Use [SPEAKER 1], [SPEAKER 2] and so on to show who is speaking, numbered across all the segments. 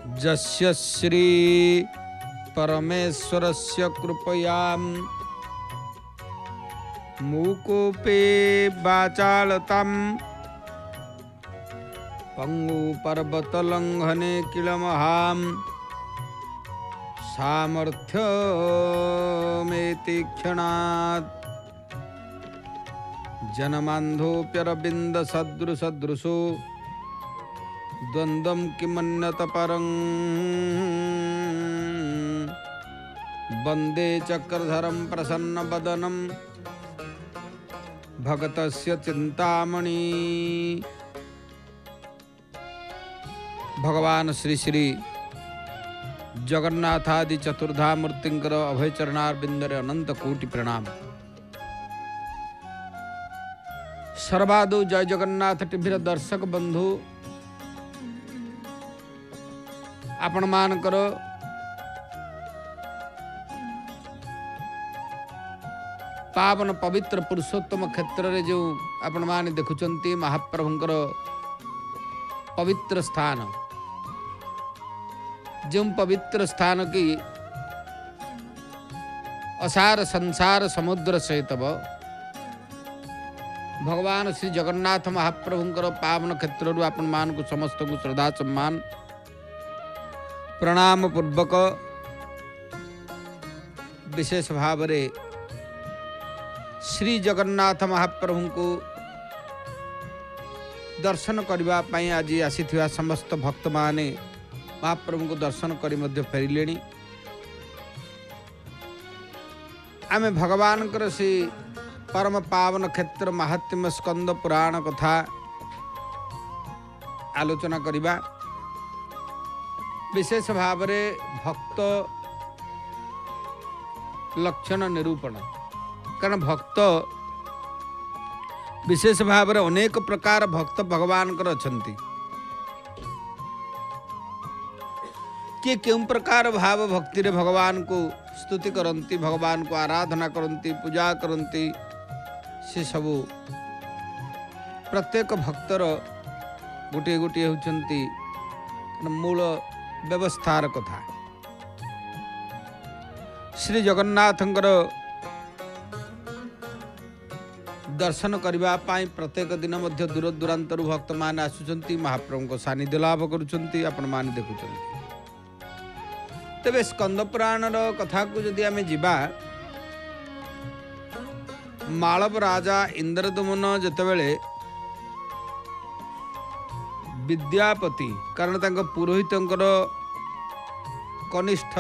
[SPEAKER 1] जस्य श्री परमेश्वरस्य कृपया मूकोपे वाचालतां पंगुपर्वतलंघने किलमहां सामर्थ्यमेति क्षणात् जनमान्धोऽप्यरविन्दसदृशदृशो द्वन्द्वं किमन्यत परं वन्दे चक्रधरं प्रसन्नवदनं भगतस्य चिंतामणि। भगवान श्री श्री जगन्नाथादि चतुर्धा मूर्तिंकर अभय चरणारविंदरे अनंत कोटि प्रणाम। सर्वादौ जय जगन्नाथ टीवीर दर्शक बंधु आपण मानकर पावन पवित्र पुरुषोत्तम क्षेत्र रे जो आपण माने देखुचंती महाप्रभुंकर पवित्र स्थान, जो पवित्र स्थान की असार संसार समुद्र सहित भगवान श्री जगन्नाथ महाप्रभुंकर पावन क्षेत्र आपण मान को समस्त को श्रद्धा सम्मान प्रणाम पूर्वक विशेष भाव रे श्री जगन्नाथ महाप्रभु को दर्शन करने पाई आज आसीथिबा समस्त भक्त माने महाप्रभु को दर्शन करी मध्य फेरिले। आमे भगवान से परम पावन क्षेत्र महात्म्य स्कंद पुराण कथा आलोचना करिबा। विशेष भाव रे भक्त लक्षण निरूपण, कारण भक्त विशेष भाव रे अनेक प्रकार भक्त भगवान कर अछंती। किए क्यों प्रकार भाव भक्ति रे भगवान को स्तुति करंती, भगवान को आराधना करंती, पूजा करंती, से सबू प्रत्येक भक्तर गोटे गोटे होचंती मूल व्यवस्थार कथा। श्री जगन्नाथंकर दर्शन करने पाई प्रत्येक दिन मध्य दूर दूरांतर भक्त मान आसुचंती, महाप्रभु को सानिध्य लाभ करुचंती, आपण मान देखुचंती। तेबे स्कंद पुराण कथा को जदि आमे जिबा, मालव राजा इंद्रदमन जेतेबेले विद्यापति, कारण तांको पुरोहितंकर कनिष्ठ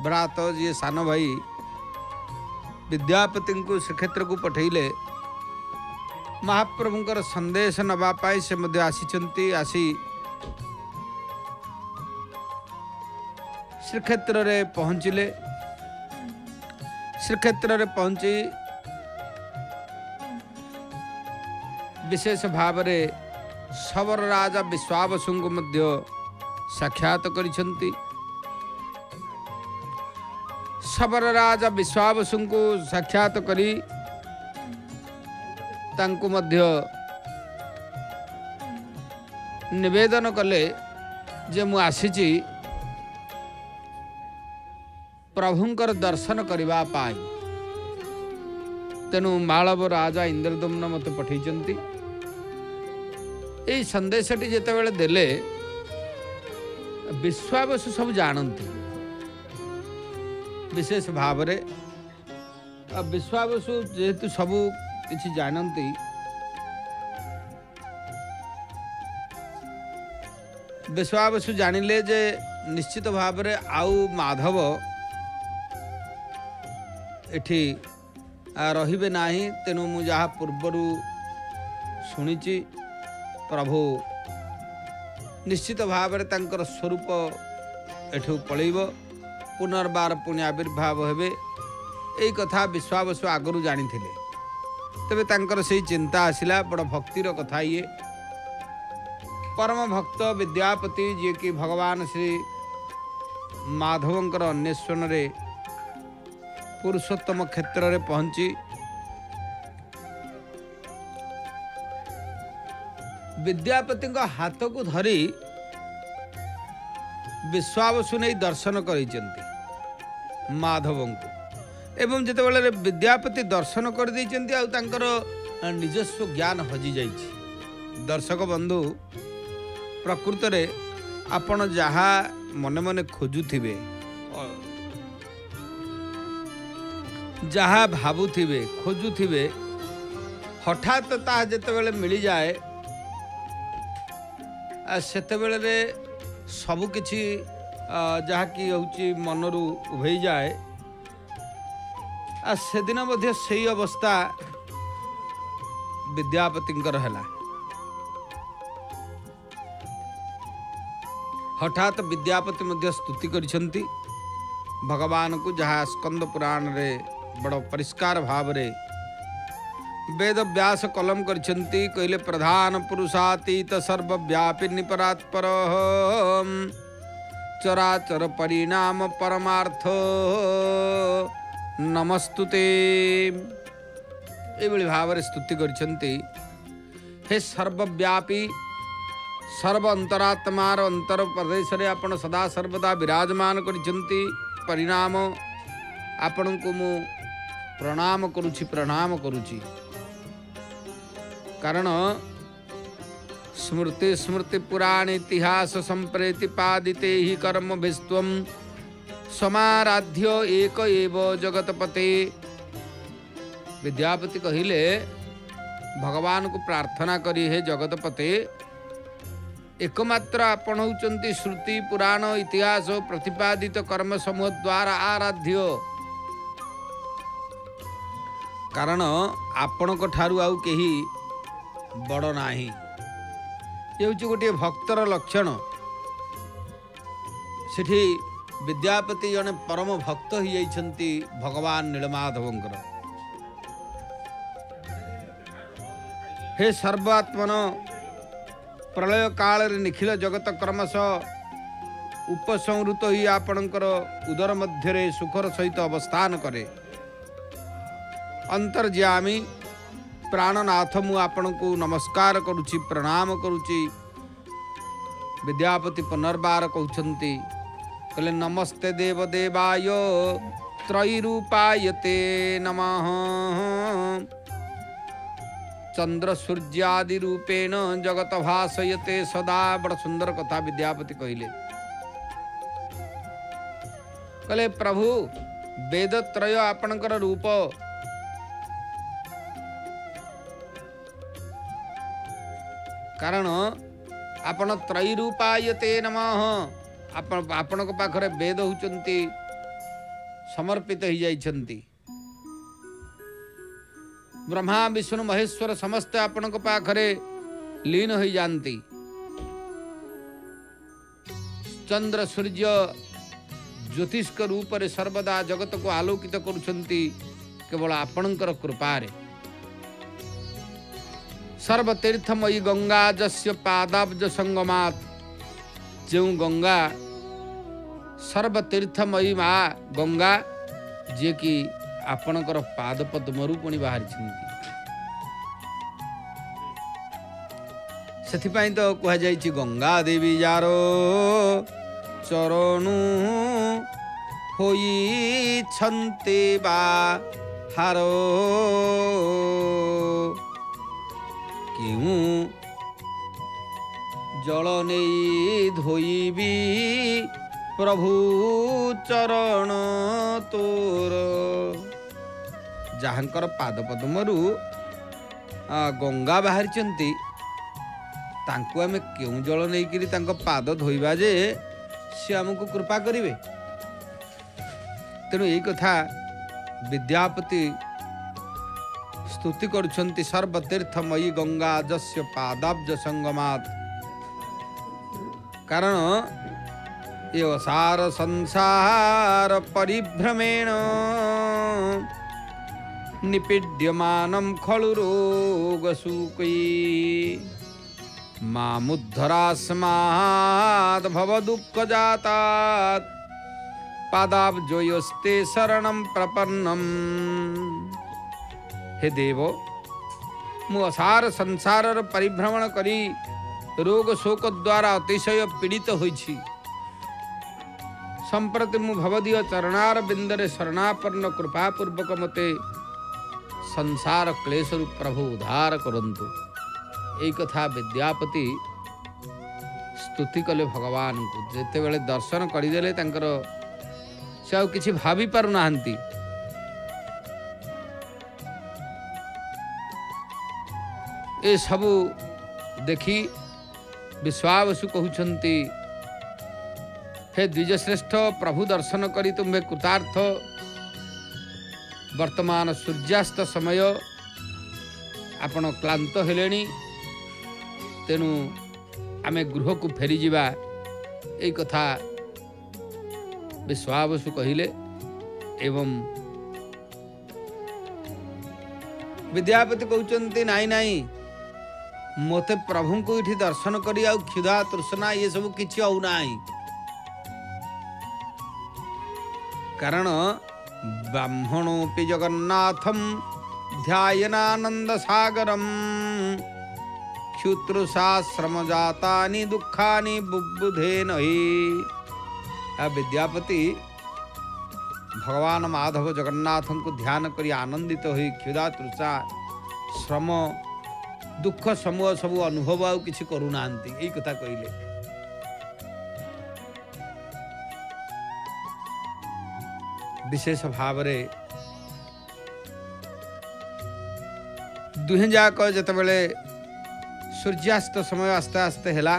[SPEAKER 1] भ्रात जी सान भाई विद्यापति को श्रीक्षेत्र को पठेले महाप्रभुंकर संदेश नवा पाई से मध्य आसीचंती। आसी श्रीक्षेत्र रे पहुँचिले। श्रीक्षेत्र रे पहुँची विशेष भाव रे सवर राजा विश्वावसु को मध्य साक्षात करिसंती। सवर राजा विश्वावसु को साक्षात करी तांको मध्य निवेदन कले जे मु आसीची प्रभुंकर दर्शन करबा पाई, तेणु मालव राजा इंद्रदम्न मत पठेइचंती। यही संदेशटी जेतेबेले देले विश्वावसु सब जानती। विशेष भाव रे विश्वावसु जेहेतु सबू किछि जानती, विश्वावसु जानिले जे निश्चित भाव रे आउ माधव एठी रहिबे नाही। तेणु मु जहा पूर्वरु सुनिची प्रभु निश्चित भाव रे तांकर स्वरूप एठू पळैब, पुनर्बार पुण्य आविर्भाव हेबे, एई कथा विश्वावसु आगरु जानिथिले। तबे तांकर सेई चिंता आसिला। बड़ भक्तिर कथा ये। परम भक्त विद्यापति जी की भगवान श्री माधवंकर अन्वेषण रे पुरुषोत्तम क्षेत्र रे पहुंची विद्यापति हाथ को धरी विश्वावसु नहीं दर्शन कर माधव को एवं जिते विद्यापति दर्शन कर निजस्व ज्ञान हजि जाइछि। दर्शक बंधु प्रकृत रे आपण जहा मने मने खोजुथिबे जहा भावुथिबे खोजुथिबे हठात ता जेतेबेले मिली जाए सेतेबेले सबु किछि जहा कि होउछि मनरु उभै जाए से दिन मध्य सही अवस्था विद्यापतिंकर हैला। हठात विद्यापति मध्य स्तुति करिसंती भगवान को जहाँ स्कंद पुराण रे बड़ परिष्कार भाव रे वेद व्यास कलम करिसंती कहले प्रधान पुरुषातीत सर्वव्यापी निपरात्पर चराचर परिणाम परमार्थ नमस्तुते एभली भाव स्तुति करिसंती। हे सर्वव्यापी सर्व अंतरात्मार अंतर प्रदेश रे आपण सदा सर्वदा विराजमान करिसंती परिणाम आपण को मु प्रणाम करुछि कारण स्मृति स्मृति पुराण इतिहास संप्रेति पादिते ही कर्म भिस्त्वं समाराध्य एक एव जगतपते। विद्यापति कहिले भगवान को प्रार्थना करी हे जगतपते एकमात्र आपण होचंती श्रुति पुराण इतिहास प्रतिपादित कर्म समूह द्वारा आराध्य कारण आपण को ठारू आउ केही बड़ नाही। ये हूँ गोटे भक्तर लक्षण। सेठी विद्यापति जने परम भक्त ही जाइछंती भगवान नीलमाधवंकर। हे सर्वात्मन प्रलय काल रे निखिल जगत क्रमश उपसंहृत ही आपणकर उदर मध्य रे सुखर सहित अवस्थान करे। अंतर्यामी प्राणनाथ मु आपण को नमस्कार करुछि प्रणाम करुछि। विद्यापति पुनर्बार कहउछंती कहले नमस्ते देव देवाय त्रयरूपाय ते नमः चंद्र सूर्यादि रूपेण जगत भासयते सदा। बड़ सुंदर कथा विद्यापति कहले। कहले प्रभु वेद त्रय आपणकर रूप कारण आपण त्रयरूपाय ते नमः आपण को पाखरे वेद होचंती समर्पित ही जाइछंती। ब्रह्मा विष्णु महेश्वर समस्त आपण को पाखरे लीन हो जानती। चंद्र सूर्य ज्योतिष के रूप रे सर्वदा जगत को आलोकित करुछंती केवल आपणकर कृपा रे। सर्वतीर्थमयी गंगा जस्य पादाब्ज संगमात जो गंगा सर्वतीर्थमयी माँ गंगा जे कि आपणकर पाद पद्मरु पुणी बाहरी से तो कह जाइछि गंगा देवी यारो चरणु होई छन्ते बा हारो क्यों जल नहीं धोईबी प्रभु चरण तोर। जहाँकर पाद पद्मरु गंगा बाहरी तांको आमे क्यों जल नहीं करी तांको पाद धोइबा जे से हमको कृपा करिवे। तेणु यही कथा विद्यापति स्तुति करुछंती सर्वतीर्थमयी गंगा जस्य पादाब्ज संगमात। कारण ये असार संसार परिभ्रमेण निपीड्यमानं खलु रोगशूकै मामुद्धरास्माद् भवदुःखजातात् पादाब्जयोस्ते शरणं प्रपन्नम्। हे देव मु असार संसार परिभ्रमण करी रोग शोक द्वारा अतिशय पीड़ित होइछि संप्रति मु भवदीय चरणार बिंदरे शरणापन्न कृपापूर्वक मते संसार क्लेशरु प्रभु उद्धार करंतु। एक कथा विद्यापति स्तुति कले भगवान को जेते बेले दर्शन करदेले तांकर से आ किछि भाभी पारु नाहंती। ए सबु देखी विश्वावसु कहउछंती हे द्विजश्रेष्ठ प्रभु दर्शन करी तुम्हें कृतार्थ। वर्तमान सूर्यास्त समय आपण क्लांत हेलेनी तेणु आमे गृह को फेरी जिबा ए कथा विश्वावसु कहिले। एवं विद्यापति कहउचंती नाई नाई मोते प्रभु को इठी दर्शन करी आ क्षुधा तृष्णा ये सब किछि औ नाही। कारण ब्राह्मणोपि जगन्नाथम ध्यायनानंद सागरम क्षुतृशाश्रम जातानि दुखानि बुबुधे नहि। विद्यापति भगवान माधव जगन्नाथ को ध्यान करी आनंदित होई क्षुधा तृषा श्रम दुख समूह सब अनुभव आउ किछि करू नांती। एई कथा कहिले। विशेष भाव रे दुहे जाक जते बेले सूर्यास्त समय आस्ते आस्ते हेला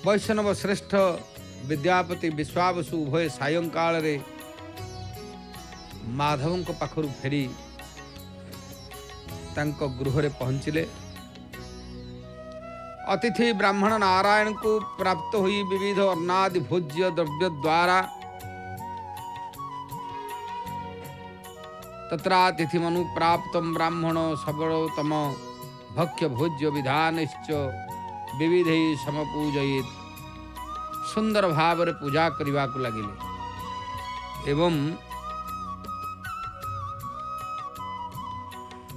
[SPEAKER 1] वैष्णव श्रेष्ठ विद्यापति विश्वावसु उभय सायंकाल रे माधव को पाखरु फेरी तांको गृह रे पहुंचिले। अतिथि ब्राह्मण नारायण को प्राप्त हुई विविध अन्नादि भोज्य द्रव्य द्वारा तत्रातिथि मनु प्राप्त ब्राह्मण सबलोतम भक्ष्य भोज्य विधानश्च विविध समपूजयित। सुंदर भाव रे पूजा करने को लगिले। एवं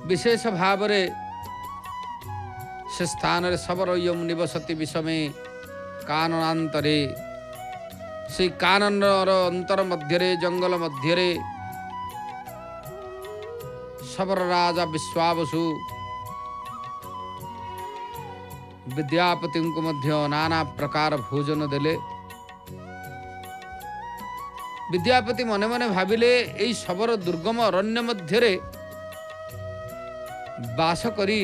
[SPEAKER 1] विशेष भाव रे से स्थान रे सबरो यम निवसति विषमे काननांतरे से काननर अंतर मध्यरे जंगल मध्यरे सबर राजा विश्वावसु विद्यापति को मध्य नाना प्रकार भोजन देले। विद्यापति मने मने भाविले एई सबर दुर्गम अरण्य मध्यरे वास करी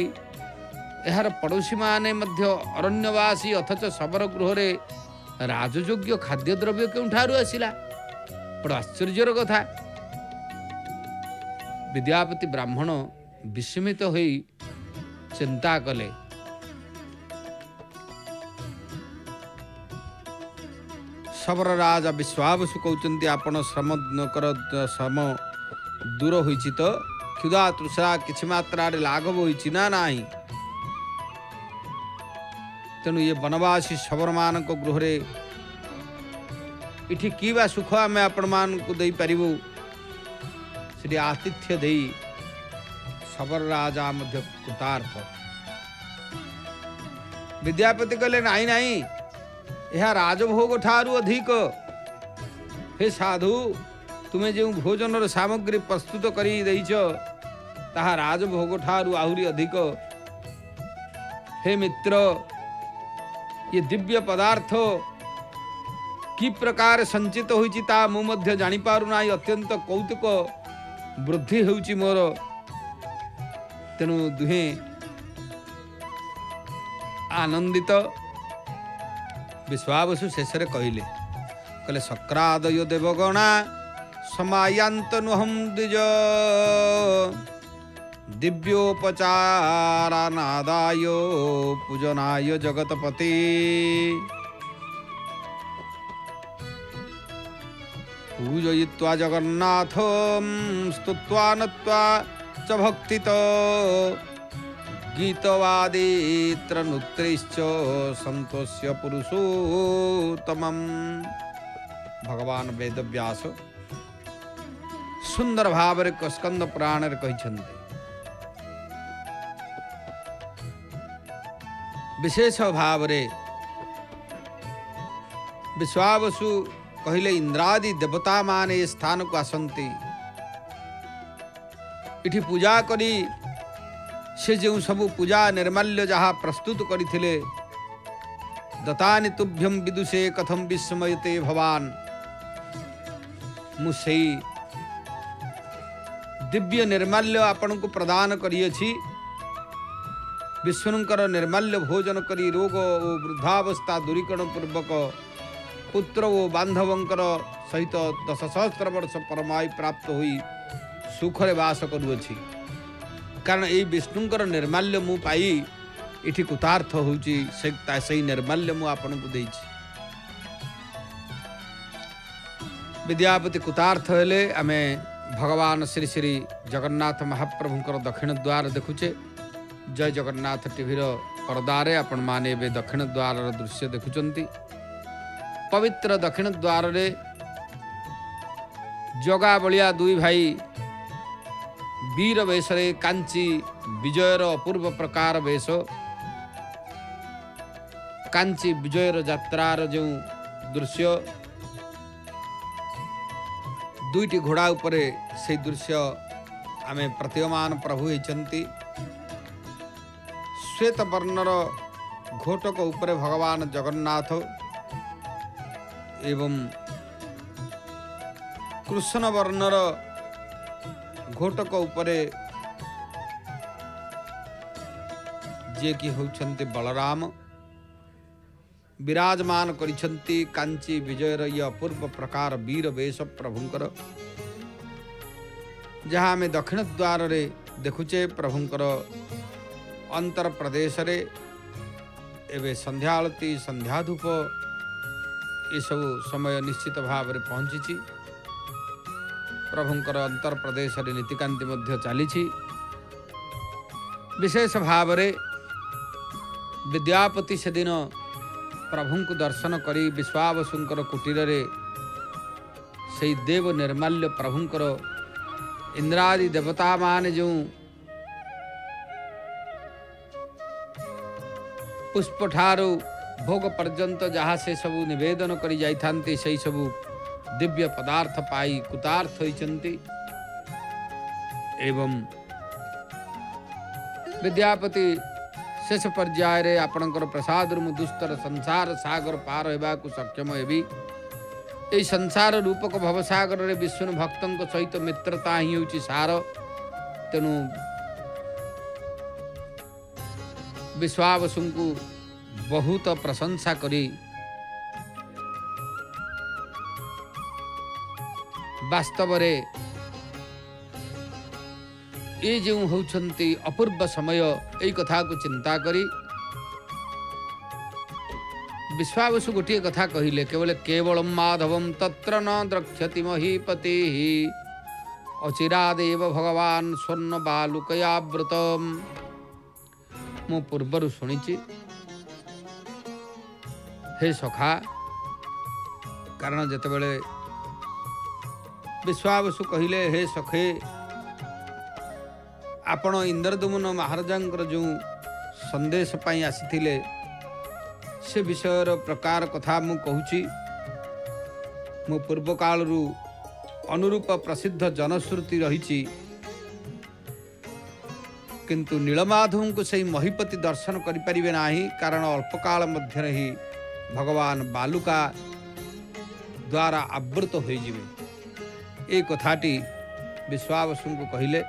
[SPEAKER 1] यार पड़ोशी माने मध्य अरण्यवासी अथच सबर गृह रे राजयोग्य खाद्य द्रव्य केउठारु आसिला। बड़ आश्चर्यर कथा। विद्यापति ब्राह्मण विस्मित होई चिंता कले। सबर राजा विश्वावसु कहउचंती आपण श्रम कर श्रम दूर होईछि तो क्षुधा तृषा किछि मात्रा रे लाघव होईछि ना नाही। तेणु ये वनवासी शबर मान को गृह रे इठी की बा सुख आमे आपण मान को देई परिबु श्री आतिथ्य देई शबर राजा मध्य कृतार्थ। विद्यापति कहले नाही नाही यह राजभोग ठारू अधिक। हे साधु तुम्हें जो भोजन सामग्री प्रस्तुत करी देइछ ताहा राजभोग ठारू आहुरी अधिक। हे मित्र ये दिव्य पदार्थ कि प्रकार संचित होइछि ता मु मध्य जानि पारु नाही। अत्यंत कौतुक वृद्धि होउछि मोर। तेणु दुहे आनंदित। विश्वावसु शेषरे कहले सक्रादय देवगणा समायांत नुहम द्विज दिव्योपचारानादाय पूजनाय जगतपति। पूजयित्वा जगन्नाथं स्तुत्वा नत्वा च भक्तितो गीतवादित्र नुत्रैश्च संतोष्य पुरुषोत्तमम्। भगवान वेदव्यास सुंदर भाव रे स्कंद पुराण रे कहिछन्ते। विशेष भाव रे विश्वावसु कहले इंद्रादि देवता माने ए स्थान को आसंती इठी पूजा करी से जो सबु पूजा निर्माल्य जहाँ प्रस्तुत करथिले दतानि तुभ्यम विदुषे कथम विस्मयते भवान मुसई दिव्य निर्माल्य आपण को प्रदान करियछि विष्णुंकर निर्माल्य भोजन करी रोग और वृद्धावस्था दूरीकरण पूर्वक पुत्र और बांधवंकर सहित 10,000 वर्ष परमायु प्राप्त हुई सुखरे वास करुअछि कारण ये विष्णुंकर निर्माल्य मु पाई इठी कृतार्थ होउछि से निर्माल्य मु आपन को देछि विद्यापति कृतार्थ हेले आमे भगवान श्री श्री जगन्नाथ महाप्रभुंकर दक्षिण द्वार देखुचे जय जगन्नाथ टीवी पर्दारे आपण माने बे दक्षिण द्वार दृश्य देखुचंती पवित्र दक्षिण द्वार रे जगा बलिया दुई भाई वीर वेशरे कांची विजयर अपूर्व प्रकार वेश कांची विजयर यात्रार जो दृश्य दुईटी घोड़ा उपरे से दृश्य आमे प्रतीयमान प्रभु होइचंती श्वेत वर्णर घोटक उपरे भगवान जगन्नाथ एवं कृष्ण वर्णर घोटक उपरे जे कि होउछंती बलराम विराजमान करिछंती कांची विजयर ये अपूर्व प्रकार वीर वेश प्रभुंकर जहाँ में दक्षिण द्वार रे देखुचे प्रभुंकर अंतर प्रदेश रे एवं संध्या आलती संध्या धूप ये सब समय निश्चित भाव रे पहुंची प्रभुंकर अंतर प्रदेश रे नीतिकांति मध्य चली विशेष भाव रे विद्यापति से दिन प्रभु को दर्शन करी विश्वावसुंकर कुटीर रे से देव निर्माल्य प्रभुंकर इंद्रादि देवता मान जो पुष्प ठारू भोग पर्यंत जहाँ से सबू निवेदन करी जाइथांती से सबू दिव्य पदार्थ पाई कृतार्थ होइचंती एवं विद्यापति शेष पर्याय रे आपणकर प्रसाद दुस्तर संसार सागर पार होबाकू सक्षम हेबी ए संसार रूपक भवसागर रे विष्णु भक्तों सहित मित्रता ही होची सार तेणु विश्वावसुंकु बहुत प्रशंसा करी वास्तव रे ये जो होउछंती अपूर्व समय यही कथा को चिंता करी विश्वावसु गोटे कथा कहले केवल माधवम तत्र न द्रक्ष्यति महीपति अचिरादेव भगवान स्वर्ण बालुकयावृतम मु पूर्वर शुणी हे सखा कारण जेतेबेले विश्वावसु कहले हे सखे आपण इंद्रदुम्न महाराजांकर जो संदेश पाई आसीथिले से विषयर प्रकार कथा मु कहूची मु पूर्व कालरू अनुरूप प्रसिद्ध जनश्रुति रही किंतु नीलमाधव को सही महीपति दर्शन करिपारिबे नाही कारण अल्प काल मध्य ही भगवान बालुका द्वारा आवृत हो जिवे ए कथाटी विश्वावसु को कहले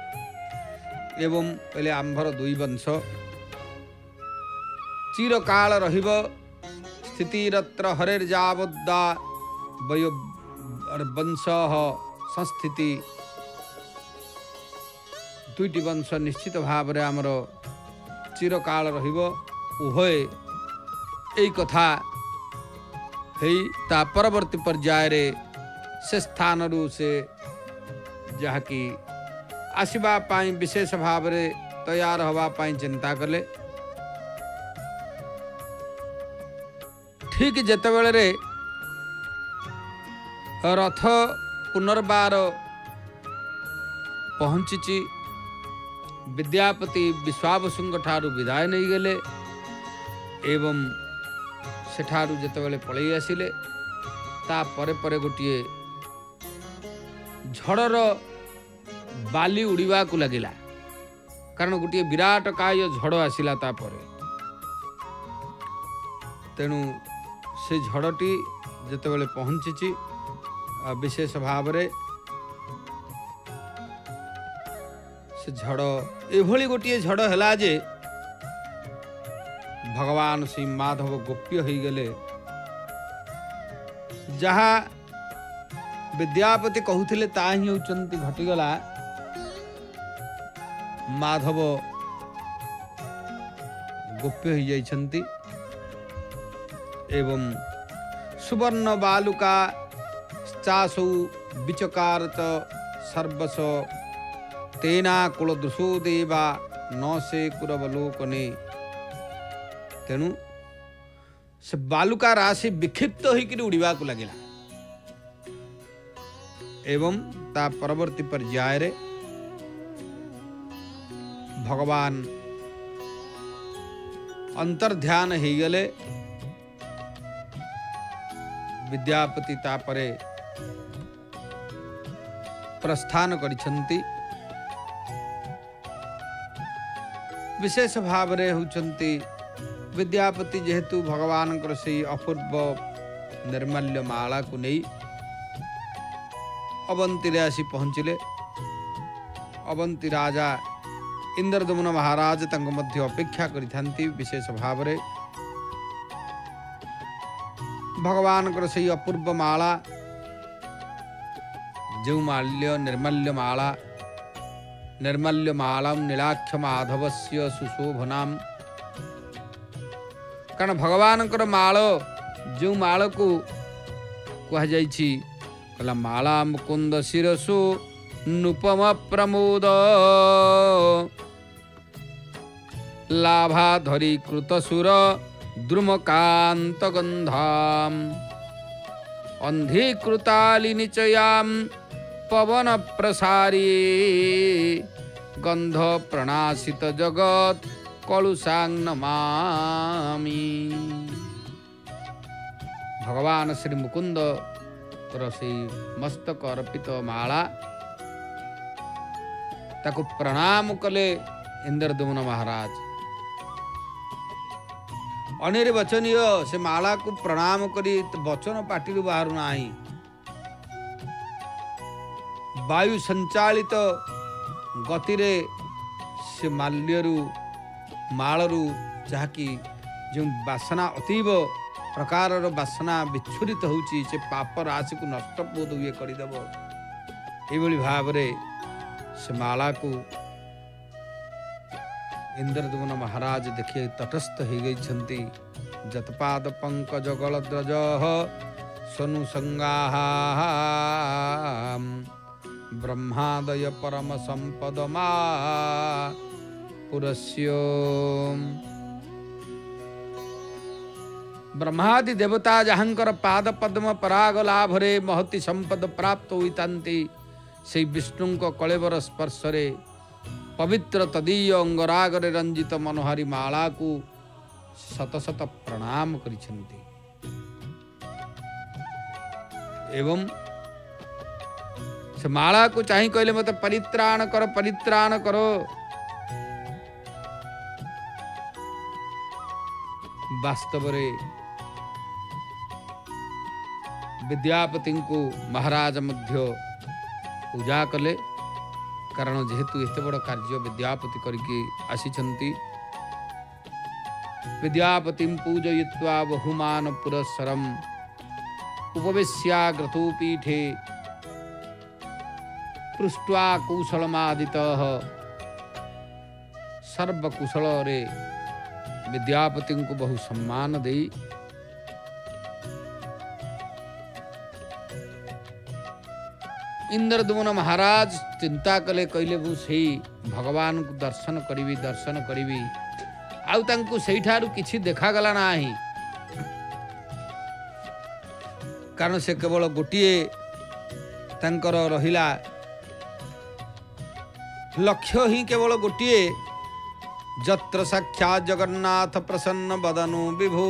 [SPEAKER 1] एवं पहले आंभर दुई वंश चिरकाल रहिब स्थितिरत्र हरेर्जावद्दा वयो वंश संस्थिति दुईटी वंश निश्चित भाव रे आमर चिरकाल रहिब उभय यही कथा ता परवर्ती पर्याय रे से स्थान रू से जहा कि आसवा पाई विशेष भाव रे तैयार हवा पाई चिंता कले ठीक जेतेबेले रे रथ पुनर्बार पहुंची विद्यापति विश्वावसुंग ठारू विदाय नहीं गले एवं सेठारू जेतेबेले पलई आसिले ता परे परे गोटे झड़र बाली उड़ीवा को लगिला कारण गोटे विराट काय झड़ आसिला तापरे तेणु से झड़टी जेतेबेले पहुँची विशेष भाव रे से झड़ एभली गोटे झड़ है जे भगवान श्री माधव गोप्य हो गले जहा विद्यापति कहूथिले ता ही होचंती घटीगला माधव गोप्य हो जाइछंती एवं सुवर्ण बालुका चासौ विचकारत सर्वस तेना कुलदृशो देवा न से कुरवलोकने तेणु से बालुका राशि विक्षिप्त होकर उड़ीवा को लगिला एवं ता परवर्ती पर्याय रे भगवान अंतर्ध्यान हो गले विद्यापति तापरे प्रस्थान करिछंती विशेष भाव रे होचंती विद्यापति जेहेतु भगवान से अपूर्व निर्मल्य माला को नहीं अवंती रे आसी पहुँचले अवंती राजा इंद्रदमन महाराज तंग मध्य अपेक्षा करिथांती विशेष भाव रे भगवान से अपूर्व माला जो माल्य निर्मल्य माला नीलाक्ष माधवस्य सुशोभनाम कारण भगवान माल जो माल को कहला माला मुकुंद शिरसु नुपम प्रमोद लाभाधरी कृतसुर द्रुमकांत गंधाम अंधीकृतालिनिचयाम पवन प्रसारी गंध प्रणाशित जगत कलुषांग नमामि भगवान श्री मुकुंद से मस्तक अर्पित माला ताको प्रणाम कले इंद्रदमन महाराज अनिर्वचनीय से माला को प्रणाम करी वचन पाटिरु बाहर नाही वायु संचालित गतिरे से माल्यरु मालरू जहाँकि जो बासना अतीव प्रकार बासना विच्छुरित होची से पाप राशि को नष्ट बोध हुए करदेव ये भाव रे से माला को इंद्रदमन महाराज देखिए तटस्थ हो गई छंती जतपाद पंकज गलद्रज सनु संगा ब्रह्मादय परम संपद मा पुरस्यो ब्रह्मादि देवता जहाँकर पाद पद्म पराग लाभरे महति संपद प्राप्त होइतांती से विष्णु को कलेवर स्पर्श रे पवित्र तदीय अंगरागरे रंजित मनोहारी माला को शत शत प्रणाम करिछंती एवं से माला को चाहि कहले मत परित्राण करो वास्तव रे विद्यापति को महाराज मध्य पूजा कले कारण जेहेतु एत बड़ कार्य विद्यापति करके आसीचंती विद्यापति पूजयित्वा बहुमान पुरस्सरम उपवेश्याग्रतोपीठे पृष्ट्वा कुशलमादितः सर्वकुशल रे विद्यापति को बहु सम्मान दे इंद्रदमन महाराज चिंता कले कहले मु से भगवान को दर्शन करी आउ तांको सेठारु किछि देखा गला नाही कारण से केवल गोटिए तांकर रहिला लक्ष्य ही केवल गोटिए जत्र साक्षात् जगन्नाथ प्रसन्न बदनु विभो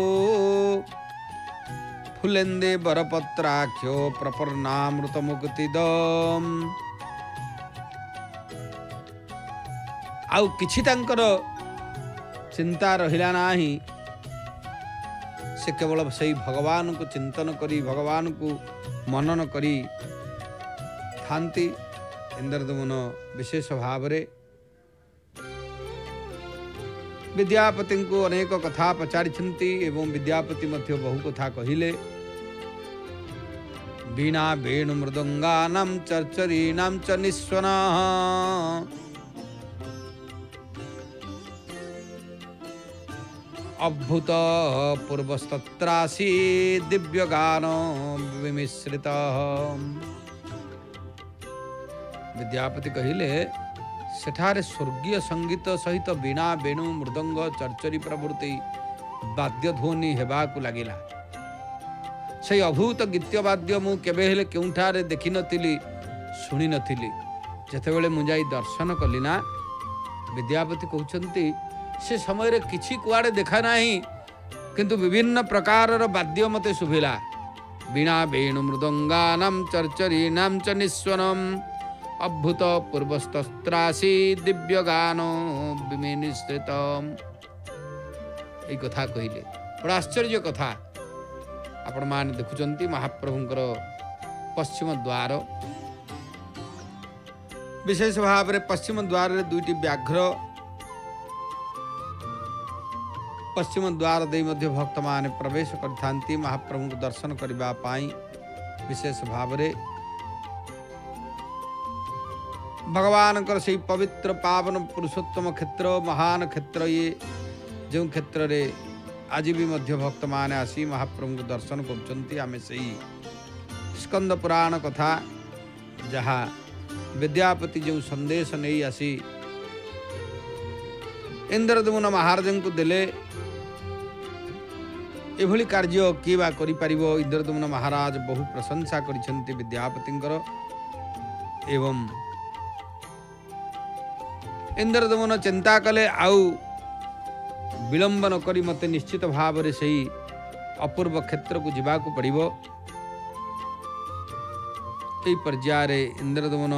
[SPEAKER 1] फुलेन्दे बरपत्राख्यो प्रपन्नामृत मुक्तिदम। आउ किछि तांकर चिंता रहिला नाही, से केवल सही भगवान को चिंतन करी भगवान को मनन करी थांती। इंद्रदमन विशेष भाव रे विद्यापति को अनेक कथा पचारिछंती एवं विद्यापति मध्य बहु कथा कहिले। वीणा वेणु मृदंगानां चर्चरीणां च निस्वनाः अभूत पूर्वस्तत्रासी दिव्य गान विमिश्रित। विद्यापति कहिले सेठारे स्वर्गीय संगीत सहित वीणा वेणु मृदंग चर्चरी प्रभृति वाद्य ध्वनि हेबाकु लागिला। से अभूत गीतवाद्य मु केबे हेले केउठारे देखि नथिली सुनी नथिली। जेतेबेले मु जाई दर्शन कली ना, विद्यापति कहउछंती से समय रे किछि कुआडे देखा नाही, किंतु विभिन्न प्रकार वाद्य मते सुभिला। वीणा वेणु मृदंगानां चर्चरीणां च निस्वनम अभूत पूर्वस्तत्रासी दिव्य गान विमिश्रित। এই কথা কহিলে বড় आश्चर्य कथा। आपण मान देखुचंती महाप्रभुंकर पश्चिम द्वार, विशेष भाव रे पश्चिम द्वार रे दुईटी व्याघ्र, पश्चिम द्वार दे मध्य भक्त माने प्रवेश करथांती महाप्रभु को दर्शन करबा पाई। विशेष भाव रे भगवान से पवित्र पावन पुरुषोत्तम क्षेत्र महान क्षेत्र, ये जो क्षेत्र रे आज भी मध्य भक्त माने आसी महाप्रभु को दर्शन करछंती। आमे सही स्कंद पुराण कथा जहाँ विद्यापति जो संदेश नहीं आसी इंद्रदमन महाराज को देले, एभली कार्य किए बा करि परिबो। इंद्रदमन महाराज बहु प्रशंसा करिसेंती विद्यापतिंकर एवं इंद्रदमन चिंता कले आउ विलंबन करी मते निश्चित भाव रे सही अपूर्व क्षेत्र को जीवा को पड़िबो। एई पर्याय रे इंद्रदमन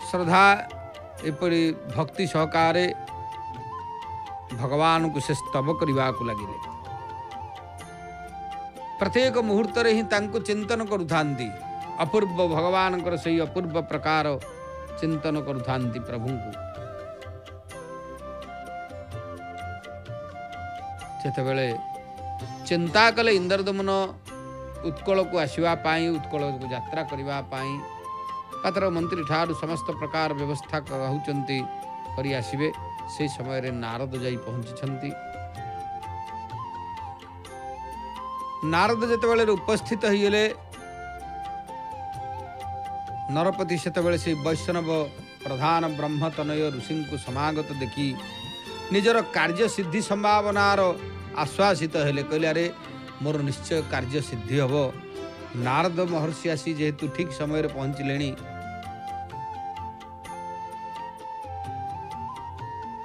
[SPEAKER 1] श्रद्धा एपरि भक्ति सहकारे भगवान को से स्तव करबा को लागिले। प्रत्येक मुहूर्त रे ही तांको चिंतन करुथांती, अपूर्व भगवान कर सही अपूर्व प्रकार चिंतन करुथांती प्रभु को। जेतेबेले चिंता कले इंद्रदमन उत्कल को आसवा पाई, उत्कल को यात्रा करबा पाई पात्र मंत्री ठारू समस्त प्रकार व्यवस्था कहउचंती करि आसीबे। से समय रे नारद जाई पहुंचीछंती। नारद जेतेबेले उपस्थित होइले, नरपति सेतेबेले से वैष्णव प्रधान ब्रह्मतनय ऋषि को समागत देखी निजर कार्य सिद्धि संभावनार आश्वासित हेले। कहले अरे मोर निश्चय कार्य सिद्धि हब। नारद महर्षि आसी जेहेतु ठीक समय रे पहुंचलेनी,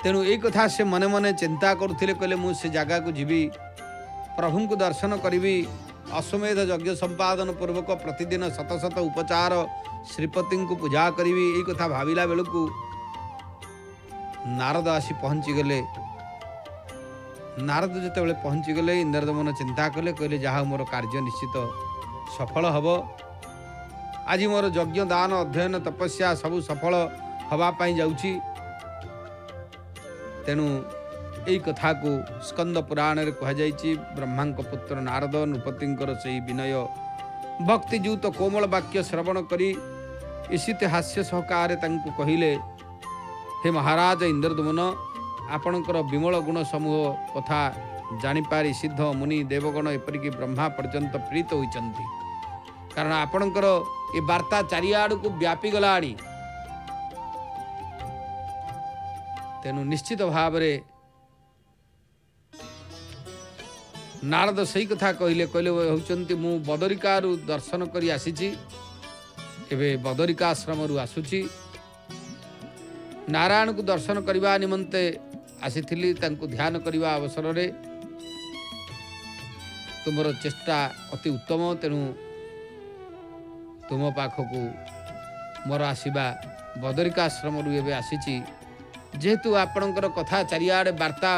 [SPEAKER 1] तेणु एक कथा से मने मने चिंता करुथिले। कहले मु से जगह को जीवी, प्रभु को दर्शन करी, अश्वमेध यज्ञ संपादन पूर्वक प्रतिदिन शत शत उपचार श्रीपति को पूजा करी। यही कथा भाविला बेलू नारद आसी पहुंची गले। नारद जिते पहुंची गले इंद्रदमन चिंता कले, कहले जहाँ मोर कार्य निश्चित सफल हब। आज मोर यज्ञ दान अध्ययन तपस्या सबु सफल हवापाई जाउची। तेणु यही कथा को स्कंद पुराण रे कहा जाइछि। ब्रह्मा पुत्र नारद नृपतिंकर से विनय भक्तिजूत कोमल वाक्य श्रवण करी ईशित हास्य सहकार तांको कहिले, हे महाराज इंद्रदमन, आपणकर विमल गुण समूह कथा जानिपारी सिद्ध मुनि देवगण एपरिक ब्रह्मा पर्यंत प्रीत होइचंती। कारण आपणकर ए वार्ता चारिआड़ को व्यापी गलाणी। तेणु निश्चित भाव रे नारद सही कथा कहले। कहले होउचंती मु बदरिकारु दर्शन करी आसीची, एबे बदरिकाश्रम रु आसुची। नारायण को दर्शन करने निमंते आसीथिली। तांको ध्यान करने अवसर रे तुमर चेष्टा अति उत्तम तेणु तुम पाखक मोर आसवा बदरिकाश्रम एवं आसी जेहेतु आपणकर कथा चारिआडे वार्ता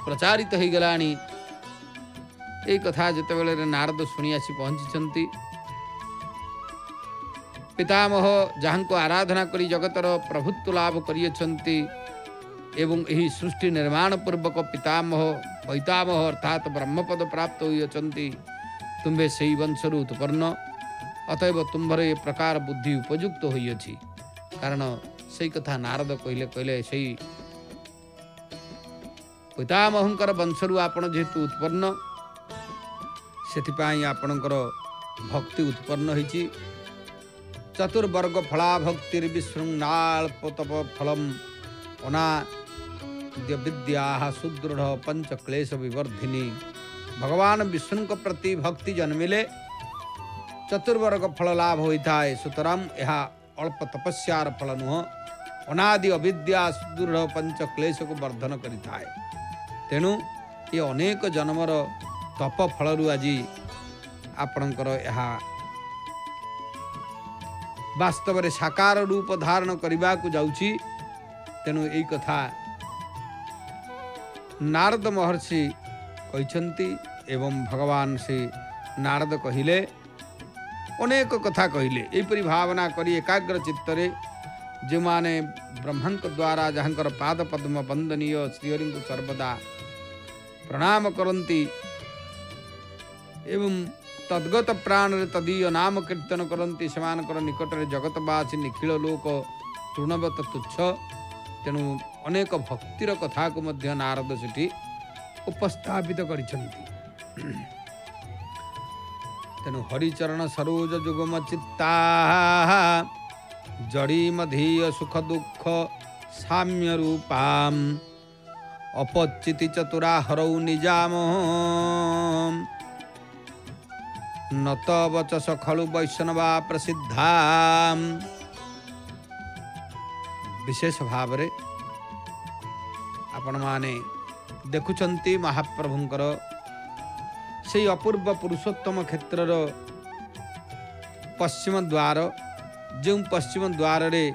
[SPEAKER 1] प्रचारित हो गला ये कथा जिते नारद शुणी आसी पहुँची पितामह जहाँ को आराधना करी जगतर प्रभुत्व लाभ करियछंती एवं यही सृष्टि निर्माण पूर्वक पितामह पैतामह अर्थात ब्रह्मपद प्राप्त होइछंती तुम्भे सही वंशर उत्पन्न अतएव तुम्भर ये प्रकार बुद्धि उपयुक्त होइछि कारण से कथा नारद कहले कहले से पितामहंकर वंशरु आपण जेहेतु उत्पन्न से आपणकर भक्ति उत्पन्न होइछि चतुर्वर्ग फला भक्तिर्विशृंगाल्पतप फलम अनाद्य विद्या सुदृढ़ पंच क्लेश विवर्धिनी भगवान विष्णु को प्रति भक्ति जन्मिले चतुर्वर्ग फल लाभ होता है सुतराम यह अल्प तपस्यार फल नुह अनादि अविद्या सुदृढ़ पंच क्लेश को वर्धन करिता है तेणु ये अनेक जन्मर तप फलरू आज आपणकर यह वास्तव में साकार रूप धारण करने को जाउची तेणु यही कथा नारद महर्षि कहते एवं भगवान से नारद कहिले अनेक कथा कहले यहपरी भावना करी एकाग्र चित्तरे जो माने ब्रह्मा द्वारा जहाँकर पाद पद्म वंदनीय श्रीहरि को सर्वदा प्रणाम करती एवं तद्गत प्राण तदीय नाम कीर्तन करती से निकट में जगतवासी निखिल लोक तृणवत तुच्छ तेणु अनेक भक्तिर कथा को मध्य नारद सेठी उपस्थापित करिछंती तेणु हरिचरण सरोज जुगम चित्ता जड़ी मधीय सुख दुख साम्य रूपाम अपचिति चतुरा हरौ निजाम नत वचस खलु वैष्णवा प्रसिद्धा विशेष भाव रे आपण माने देखुचंती महाप्रभुंकर से अपूर्व पुरुषोत्तम क्षेत्रर पश्चिम द्वार जो पश्चिम द्वार रे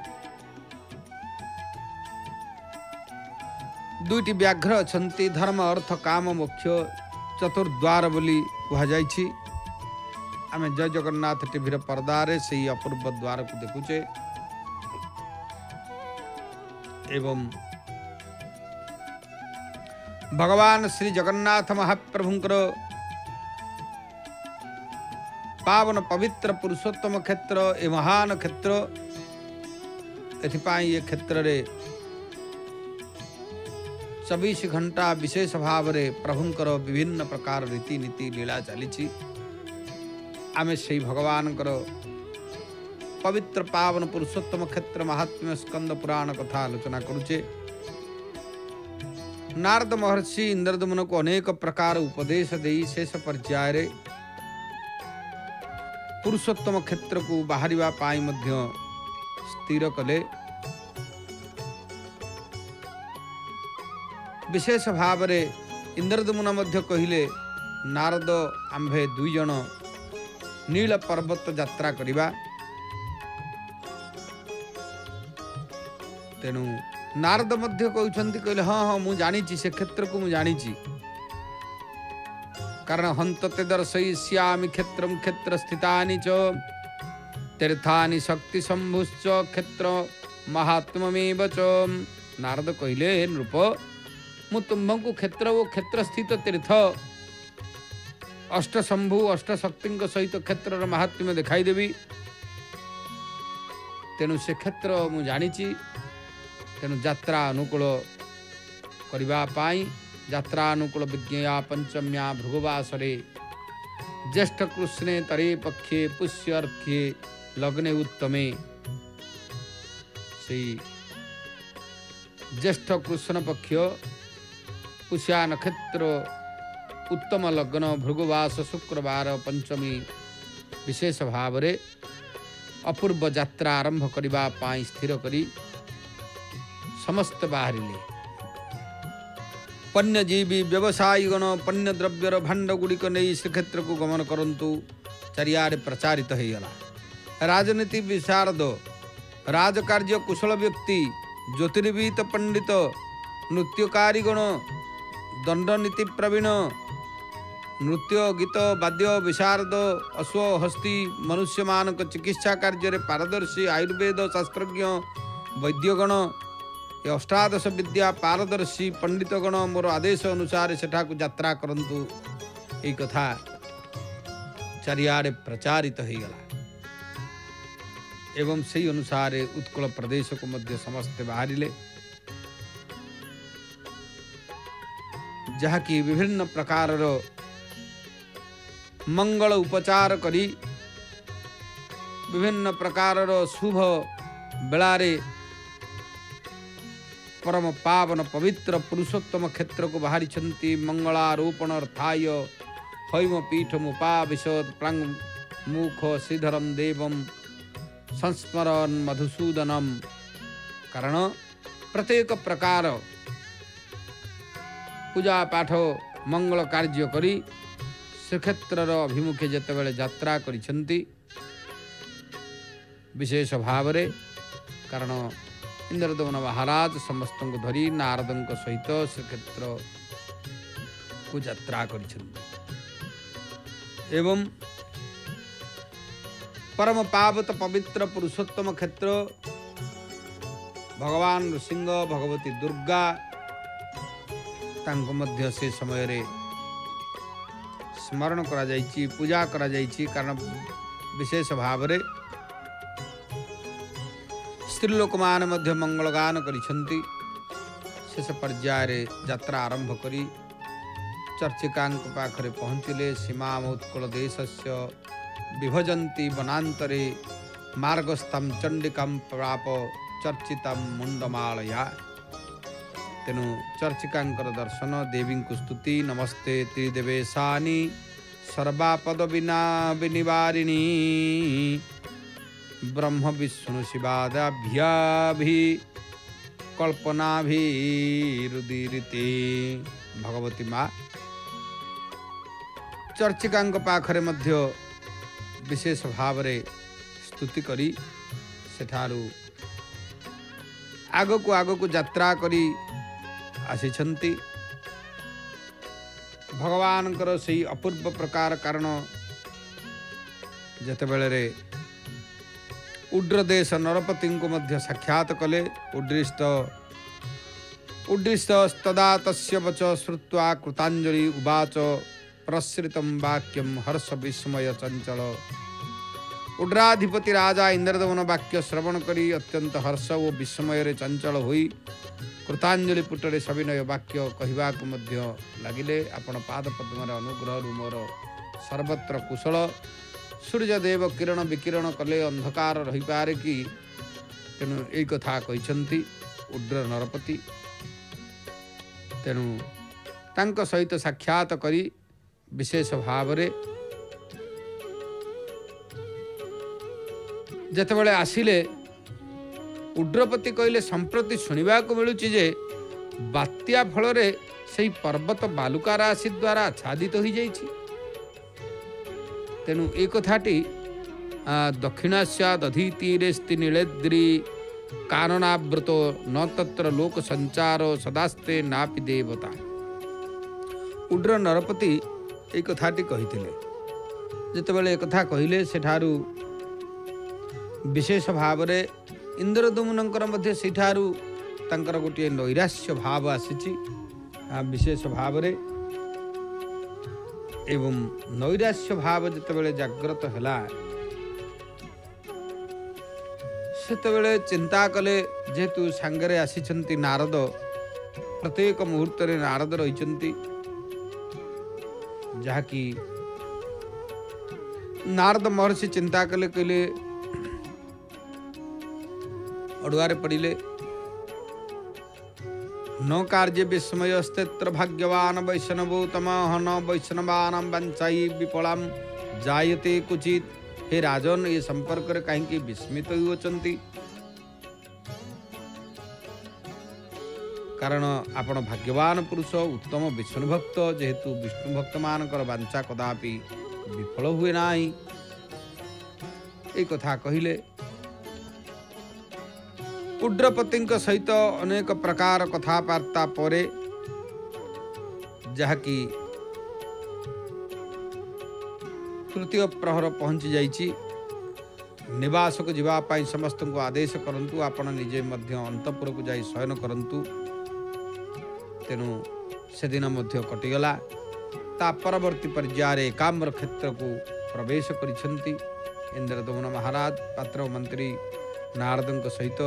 [SPEAKER 1] दुईटी व्याघ्र अछंती धर्म अर्थ काम मोक्ष चतुर्द्वार बोली कह जाइछि आमे जय जगन्नाथ टीवी पर्दारे से अपूर्व द्वार को देखुचे एवं भगवान श्री जगन्नाथ महाप्रभुंकर पावन पवित्र पुरुषोत्तम क्षेत्र ए महान क्षेत्र एथिपाई ये क्षेत्र रे 24 घंटा विशेष भाव रे प्रभुंकर विभिन्न प्रकार रीति नीति लीला चली आमे से भगवान पवित्र पावन पुरुषोत्तम क्षेत्र महात्म्य स्कंद पुराण कथा आलोचना करुचे नारद महर्षि इंद्रदमन को अनेक प्रकार उपदेश दे शेष पर्याय पुरुषोत्तम क्षेत्र को बाहरिबा पाई मध्य स्थिर कले विशेष भाव रे इंद्रदमन मध्य कहिले नारद आंभे दुई जन नील पर्वत यात्रा करिबा तेणु नारद मध्य कहते कहले हाँ हाँ मुझे जानी से क्षेत्र को मुझे जानी कारण हंतते दर्शयिष्यामि क्षेत्रम क्षेत्र स्थितानि च तीर्थानि शक्ति संभुश्च क्षेत्र महात्म्यमेव च नारद कहले नृप मु तुमको क्षेत्र वो क्षेत्र स्थित तीर्थ अष्ट शंभु अष्ट शक्ति सहित क्षेत्र महात्म्य दिखाई देवी तेणु से क्षेत्र मु जानी तेणु यात्रा अनुकूल करने यात्रा अनुकूल विज्ञया पंचम्या भृगुवासरे ज्येष्ठ कृष्णे तरे पक्षे पुष्यर्थे लग्ने उत्तमे से ज्येष्ठ कृष्ण पक्ष पुष्या नक्षत्र उत्तम लग्न भृगुवास शुक्रवार पंचमी विशेष भाव रे अपूर्व यात्रा आरंभ करने स्थिर करी समस्त बाहरिले पन्यजीवी व्यवसायीगण पन्य द्रव्यर भाण्ड गुड़िक नहीं श्रीक्षेत्र को गमन करंतु चारियाड़े प्रचारित हो गला। राजनीति विशारद राजकार्य कुशल व्यक्ति ज्योतिर्विद पंडित नृत्यकारीगण दंडनीति प्रवीण नृत्य गीत वाद्य विशारद अश्व हस्ती मनुष्य मानक चिकित्सा कार्य पारदर्शी आयुर्वेद शास्त्रज्ञ वैद्यगण ये अष्टादश विद्या पारदर्शी पंडितगण मोर आदेश अनुसार सेठाकु यात्रा करंतु यही कथा चारियाड़े प्रचारित हो गला। एवं सही अनुसार उत्कल प्रदेश को मध्य समस्ते बाहरिले जहाँकि विभिन्न प्रकार मंगल उपचार करी विभिन्न प्रकार शुभ बेलारे परम पावन पवित्र पुरुषोत्तम क्षेत्र को बाहरी छंती मंगलारोपण अर्थाय हैम पीठम उपाविशद प्रांग मुख श्रीधरम देवम संस्मरण मधुसूदनम। कारण प्रत्येक प्रकार पूजा पाठ मंगल कार्य करी श्रीक्षेत्र अभिमुखे जेतेबेले यात्रा करिसेंती विशेष भाव रे। कारण इंद्रदमन महाराज समस्त को धरी नारद सहित श्रीक्षेत्र को यात्रा करिसेंती एवं परम पावत पवित्र पुरुषोत्तम क्षेत्र भगवान नृसिंह भगवती दुर्गा तांको मध्य से समय रे स्मरण करा जाइछि पूजा करा जाइछि। कारण विशेष भाव रे स्त्रीलोक मान मध्य मंगलगान करिसेंती। शेष पर्याय रे यात्रा आरंभ करी चर्चिकांक पाखरे पहुँचिले। सीमा उत्कल देशस्य विभजन्ति वनांतरे मार्गस्थम चंडिकम प्राप चर्चितम मुंडमालया। तेनु चर्चिकांकर दर्शन देवी को स्तुति नमस्ते त्रिदेवेशानी सर्वापद विना विनिवारिणी ब्रह्म विष्णु शिवादाभ्याभि कल्पनाभिरुदीरिते। भगवती माँ चर्चिकांक पाखरे मध्य विशेष भाव रे स्तुति करी सेठारु आगको यात्रा करी आसिछंती। भगवानकर सही अपूर्व प्रकार कारण जेतेबेले रे उड्रदेश नरपति को मध्य साक्षात कले। उड्रिष्ट तदा तस्य वच श्रुत्वा कृतांजलि उवाच प्रसृतम वाक्यम हर्ष विस्मय चंचल। उड्राधिपति राजा इंद्रदमन वाक्य श्रवण करी अत्यंत हर्ष और विस्मय रे चंचल होई कृतांजलि पुटरे सविनय वाक्य कहवा को मध्य लगिले। आपण पाद पद्म अनुग्रह मोर सर्वत्र कुशल। सूर्यदेव किरण विकिरण कले अंधकार रही पारे कि तेणु यही कथा कहते उड्र नरपति। तेणु तांक सहित साक्षात करी विशेष भाव रे जेतेबेले आसिले उड्रपति कहले संप्रति सुनिबा को मिलुची जे बात्या फल रे सही पर्वत बालुका राशि द्वारा आच्छादित हो जाइछि। तेणु ए कथाटी दक्षिणास्यादधीतीरेस्ति नीलेद्री काननावृतो न तत्र लोक संचारो सदास्ते नापि देवता। उड्र नरपति ए कथाटी कहिथिले। जेतेबेले ए कथा कहिले सेठारु विशेष भाव रे इंद्रदमनकर मध्य सेठारु तांकर गोटे नैराश्य भाव आसीछि विशेष भाव रे। एवं नैराश्य भाव जेतेबेले जागृत हैला सेतेबेले चिंता कले जेहेतु सांगरे आसीछंती नारद प्रत्येक मुहूर्त रे नारद रहिछंती जहाँकि नारद महर्षि चिंता कले कहले अड़ुआरे पड़िले न कार्य विस्मयस्तेत्र भाग्यवान वैष्णवो तम हन वैष्णवान वंचाई विपलाम जायते कुचित। हे राजन ये संपर्क रे कहीं विस्मित होचंती। कारण आपण भाग्यवान पुरुष उत्तम विष्णु भक्त जेहेतु विष्णु भक्त मानकर वांछा कदापि विफल हुए नाही कथा कहिले। उड्रपति सहित अनेक प्रकार कथबार्ता परे जहाँकि तृतीय प्रहर पहुँची जाइछि निवास को जीवाई समस्त को आदेश करंतु आपण निजे मध्य अंतपुर को जाई शयन करंतु। तेणु से दिन मध्य कटिगला। ता परवर्ती पर्यायर एकाम्र क्षेत्र को प्रवेश करिसेंती इंद्रदमन महाराज पात्र मंत्री नारदों सहित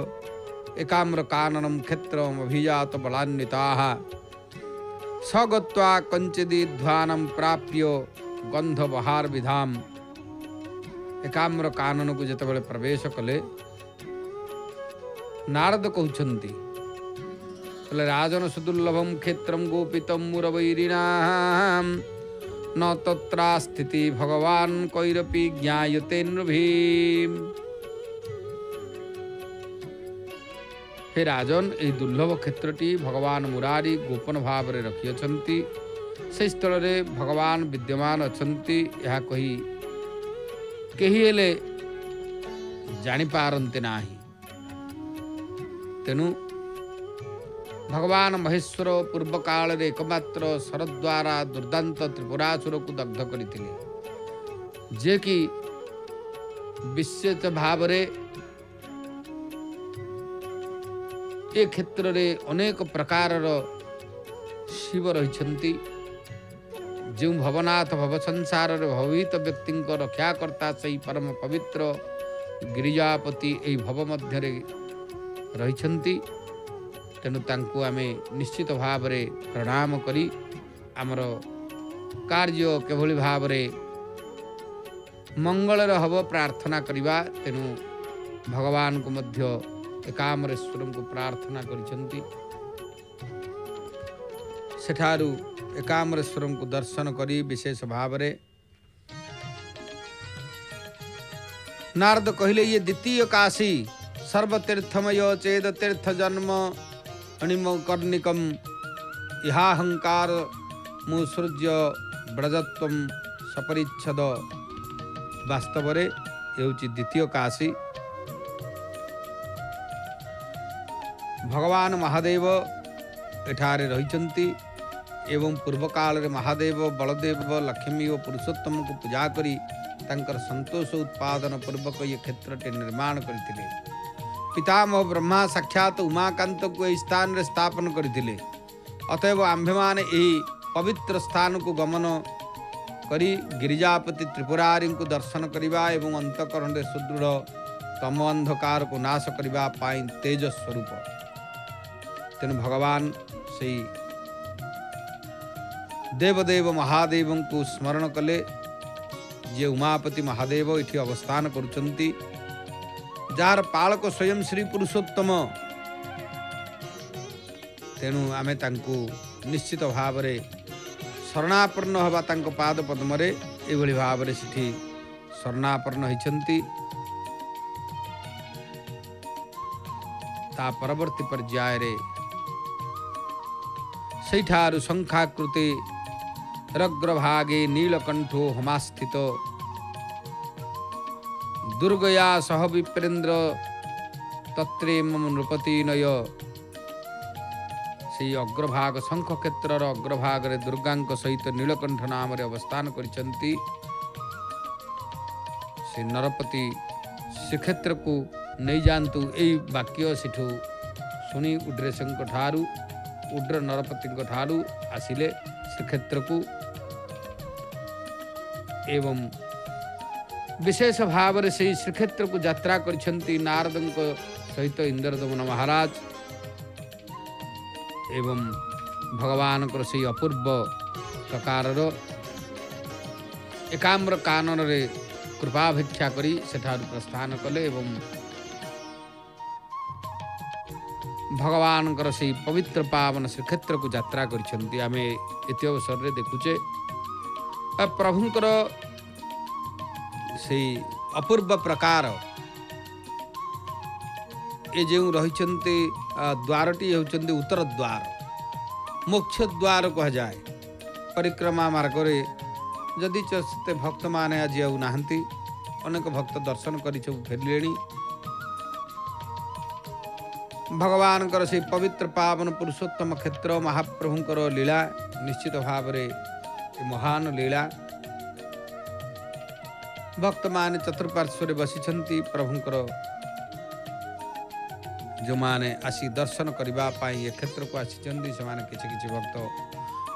[SPEAKER 1] एकाम्र काननम क्षेत्रम अभिजात बलान्विताः सगत्वा कंचिदिध्वानं प्राप्य गंध बहार विधाम। एकाम्र कानन को जितेबाला प्रवेश कले नारद कहउछंती बोले राजन सुदुर्लभम क्षेत्रम गोपितम मुरवैरिणाम न तत्रा स्थिति भगवान कैरपि ज्ञायते नृभीम। हे राजन यही दुर्लभ क्षेत्रटी भगवान मुरारी गोपन भाव में रखिअछंती से स्थल में भगवान विद्यमान अछंती यह कही केही हेले जानी पारंते नाही। तेणु भगवान महेश्वर पूर्व काल रे एकमात्र शरद्वारा दुर्दांत त्रिपुरासुर को दग्ध करथिले जे कि विशेष भाव रे ए क्षेत्र रे अनेक प्रकार शिव रहिछंती जो भवनाथ भव संसार भवित व्यक्ति रक्षाकर्ता से परम पवित्र गिरिजापति यही भव मध्य रहिछंती। तेणु तांको आमे निश्चित भाव रे प्रणाम करी आमर कार्य केभली भाव रे मंगल हब प्रार्थना करिबा। तेणु भगवान को मध्य एकाम्रेश्वर को प्रार्थना करिछंती। सेठारु एकाम्रेश्वर को दर्शन करी विशेष भाव रे नारद कहले ये द्वितीय काशी सर्वतीर्थमय चेद तीर्थ जन्म अणिमकर्णिकम इहाहंकार मुसृज्य ब्रजत्वम सपरिच्छद। वास्तव रे हेउची द्वितीय काशी। भगवान महादेव एठारे रहिचंती एवं पूर्व काल रे महादेव बलदेव लक्ष्मी और पुरुषोत्तम को पूजा करी तांकर संतोष उत्पादन पूर्वक ये क्षेत्र निर्माण करथिले। पितामह ब्रह्मा साक्षात उमाकांत को यह स्थान रे स्थापन करथिले। अतएव आंभेमान यही पवित्र स्थान को गमन करी गिरिजापति त्रिपुरारी को दर्शन करिबा एवं अंतकरण रे सुदृढ़ तम अंधकार को नाश करिबा पाई तेज स्वरूप। तेणु भगवान से देवदेव महादेव को स्मरण कले जे उमापति महादेव इठी अवस्थान करुचंती जार पालक स्वयं श्री पुरुषोत्तम। तेणु आमे तांको निश्चित भाव रे शरणापन्न हवा तांको पाद पद्म रे एभली भाव रे सिठी शरणापन्न होइचंती। ता परवर्ती पर्याय रे सैठारु शंखाकृते रग्रभागे नीलकंठो हमास्थित दुर्गया सह विप्रेन्द्र तत्रे मम नृपति नय। से अग्रभाग शंख क्षेत्र अग्रभाग रे दुर्गांक सहित नीलकंठ नाम रे अवस्थान करिसंती। से नरपति श्रीक्षेत्र को नहीं जानतु यही वाक्य सेठू शुणी उड्रेशंक ठारू उड्र नरपति ठारू आसिले श्रीक्षेत्र को एवं विशेष भाव से श्रीक्षेत्र को यात्रा करिसंती नारदंक सहित इंद्रदमन महाराज एवं भगवान को से अपूर्व प्रकार एकाम्र कानन रे कृपाभिक्षा करी सेठारु प्रस्थान कले एवं भगवान से पवित्र पावन श्रीक्षेत्र को यात्रा करिसंती। आमे एति अवसर रे देखुचे प्रभुंकर से अपूर्व प्रकार ये जो रही द्वारटी होती उत्तर द्वार मोक्ष द्वार कह जाए परिक्रमा मार्ग जदि से भक्त माने आज आउ नाहंती अनेक भक्त दर्शन कर फेरिले भगवान से पवित्र पावन पुरुषोत्तम क्षेत्र महाप्रभुंकर लीला निश्चित भाव महान लीला भक्त मान चतुर्पार्श्व बसी प्रभुंकर जो माने आसी दर्शन करने ये क्षेत्र को आसी किसी भक्त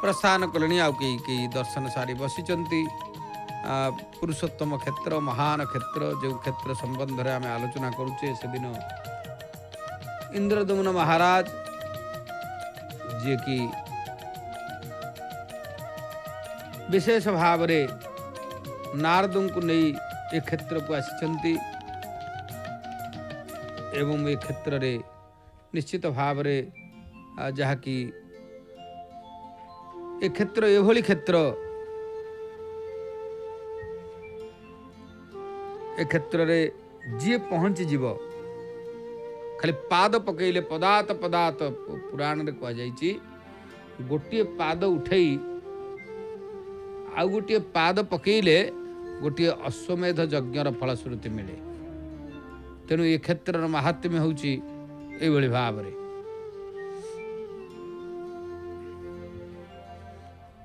[SPEAKER 1] प्रस्थान कले आउ कई दर्शन सारी बसी पुरुषोत्तम क्षेत्र महान क्षेत्र जो क्षेत्र संबंध में आम आलोचना करुचे से दिन इंद्रदुम्न महाराज जे कि विशेष भाव रे नारदों को नहीं ये क्षेत्र को आसी एवं ये क्षेत्र रे निश्चित भाव रे जहा कि ये क्षेत्र एभली क्षेत्र ए क्षेत्र रे जी पहुँची जीव खाली पाद पकईले पदात पदात पुराण रे कह जाइछि गोटे पाद उठई आउ गोटे पाद पकईले गोटे अश्वमेध यज्ञर फलश्रुति मिले तेणु ये क्षेत्र महात्म्य होउछि एभली भाव रे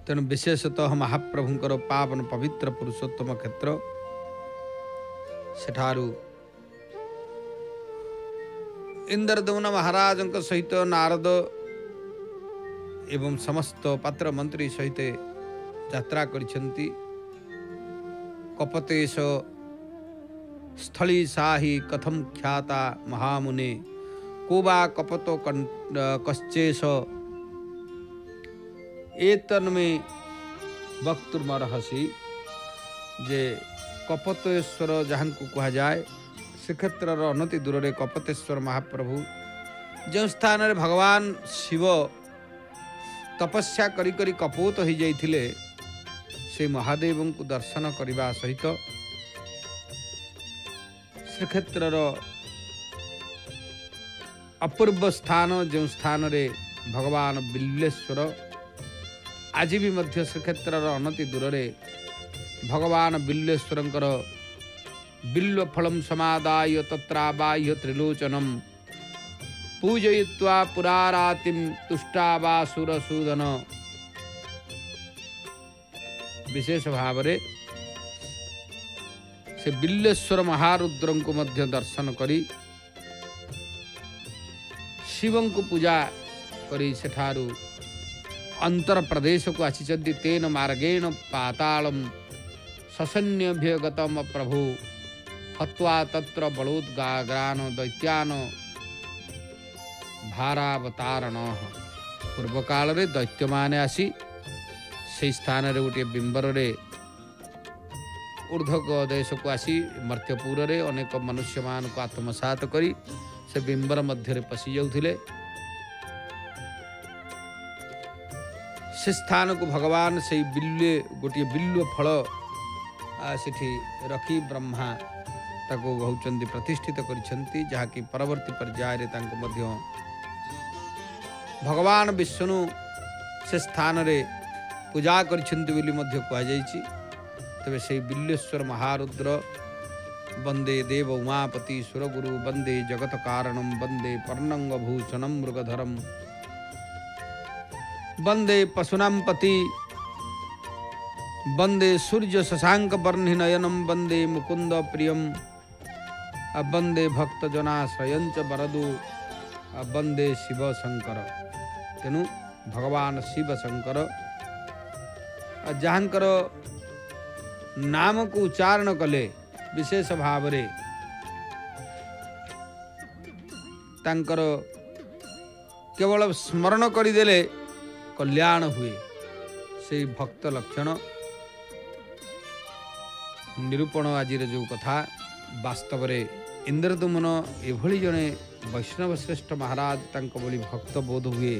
[SPEAKER 1] तेणु विशेषतः महाप्रभुंकर पावन पवित्र पुरुषोत्तम क्षेत्र सेठारु इंद्रदुम्न महाराज सहित नारद एवं समस्त पात्र मंत्री सहित यात्रा करिसेंती कपतेश स्थली साही कथम ख्याता महामुने कोबा कपतो कश्चेश एतन्मे वक्तुर्मर्हसि जे कपतेश्वर जहाँ को कहा जाए श्रीक्षेत्र अनति दूर रे कपतेश्वर महाप्रभु जो स्थान रे भगवान शिव तपस्या करी करी कपोत हो जाइथिले से महादेव को दर्शन करने सहित श्रीक्षेत्र अपूर्व स्थान जो स्थान रे भगवान बिल्लेश्वर आज भी मध्य श्रीक्षेत्र अनति दूर रे भगवान बिल्लेश्वरंकर बिल्व फलम समादाय तत्राबाह्य त्रिलोचनम पूजयित्वा पुरारातिम तुष्टावासुरसूदन विशेष भाव रे से बिल्लेश्वर महारुद्र को मध्य दर्शन करी शिवं को पूजा करी सेठारु अंतर प्रदेश को आसी तेन मार्गेण पातालम ससन्यभ्यगतम प्रभु हत्वा तत्र बलोद्गाग्रान दैत्यान भारावतारण पूर्व काल रे दैत्य माने आसी से स्थान रे गोटे बिंबर रे ऊर्ध्वक देश को आसी मर्त्यपुर रे अनेक मनुष्य मान को आत्मसात करी से बिंबर मध्य रे पसी जाउथिले से स्थान को भगवान से बिल्वे गोटे बिल्व फल सेठी रखी ब्रह्मा ताको बहुचंदी प्रतिष्ठित करिसेंती जहाँकि परवर्ती पर्याय रे तांको मध्य भगवान विष्णु से स्थान रे पूजा करिसेंती बोली मध्य कहा जाइछि तबे से बिल्लेश्वर महारुद्र वंदे देव उमापति सुरगुरु वंदे जगत कारणम वंदे पर्णंग भूषणम मृगधरम वंदे पशुनाम पति वंदे सूर्य शशांक वर्णि नयनम वंदे मुकुंद प्रियम वंदे भक्त जनाश्रयंच वरदु वंदे शिव शंकर तेणु भगवान शिव शंकर जहाँकर नाम को उच्चारण कले विशेष भाव रे तांकर केवल स्मरण करदेले कल्याण हुए से भक्त लक्षण निरूपण आज जो कथा वास्तव रे इंद्रदुम्न एभली जने वैष्णव श्रेष्ठ महाराज तांको बोली भक्त बोध हुए